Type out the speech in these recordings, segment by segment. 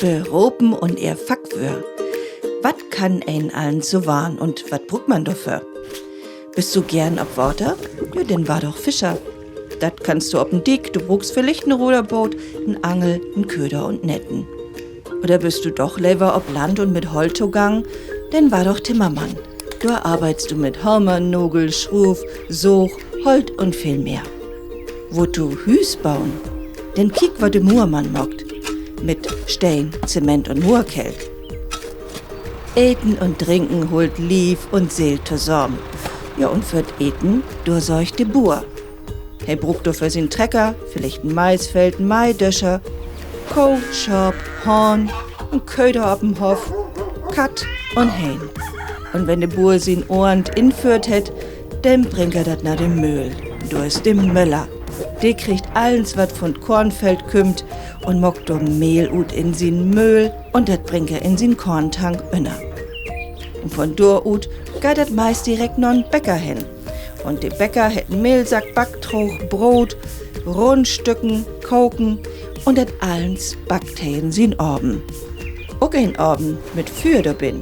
Beropen und er Fackwür. Wat kann ein allen so warn und wat braucht man dafür? Bist du gern ab Water? Ja, denn war doch Fischer. Dat kannst du ob'n Dick, du brauchst vielleicht ein Ruderboot, ein Angel, ein Köder und Netten. Oder bist du doch lever ob Land und mit Holtogang? Denn war doch Timmermann. Da arbeitst du mit Hammer, Nogel, Schruf, Soch, Holt und viel mehr. Wo du Hüs bauen? Denn kiek, wat de Muhrmann mockt. Mit Stein, Zement und Moorkelk. Eten und Trinken holt Lief und Seel zusammen. Ja, und fürt Eten durchseucht de Buhr. He brucht für sin Trecker, vielleicht ein Maisfeld, ein Maidöscher, Koh, Schorb, Horn und Köder ob'n Hof, Kat und Hähn. Und wenn de Buhr sin Ohrend inführt het, dann bringt er dat na dem Mühl. Du ist dem Möller. Der kriegt allens, wat von Kornfeld kümmt und mockt do Mehl ut in sin Mühl und dat bringt er in sin Korntank inner. Und von dort ut geht dat meist direkt noch n Bäcker hin. Und de Bäcker hätten Mehlsack, Backtroch, Brot, Rundstücken, Koken und dat allens backt he in sin Orben. Auch ein Orben mit für da bin,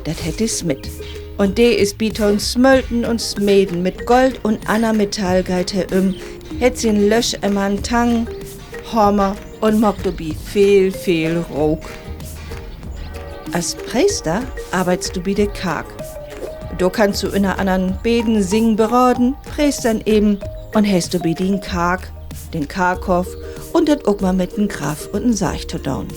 dat hätt is mit. Und de is biton smölten und smeden mit Gold und Anna Metall geit he hätt sin Lösch emman Tang, Hormer und mockt bi viel Rog. Als Priester arbeitst du bi de Karg. Do kannst du in einer anderen Beden singen beraten, Priestern eben, und hast du bi den Karg, den Karkhof und dat auch mal mit n Graf und n Sarch zu daun.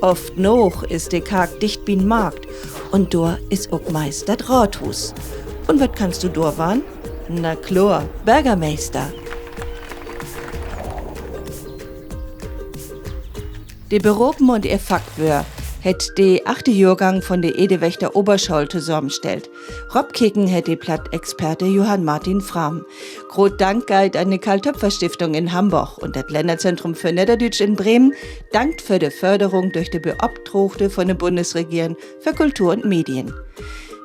Oft noch ist de Karg dicht bin Markt und do is auch meist dat Rathus. Und wat kannst du do war'n? Na klar, Bürgermeister. De Beropen und ihr Fackwür hätt de 8. Jahrgang von de Edewächter Oberschol zusammenstellt. Rob Kicken hätt de Plattexperte Johann Martin Frahm. Grot Dank geit an de Karl-Töpfer-Stiftung in Hamburg und das Länderzentrum für Niederdütsch in Bremen dankt für de Förderung durch de Beobdruckte von der Bundesregierung für Kultur und Medien.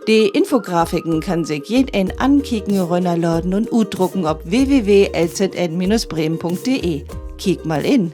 Die Infografiken kann sich jeden ankicken, runterladen und udrucken auf www.lzn-bremen.de. Kiek mal in.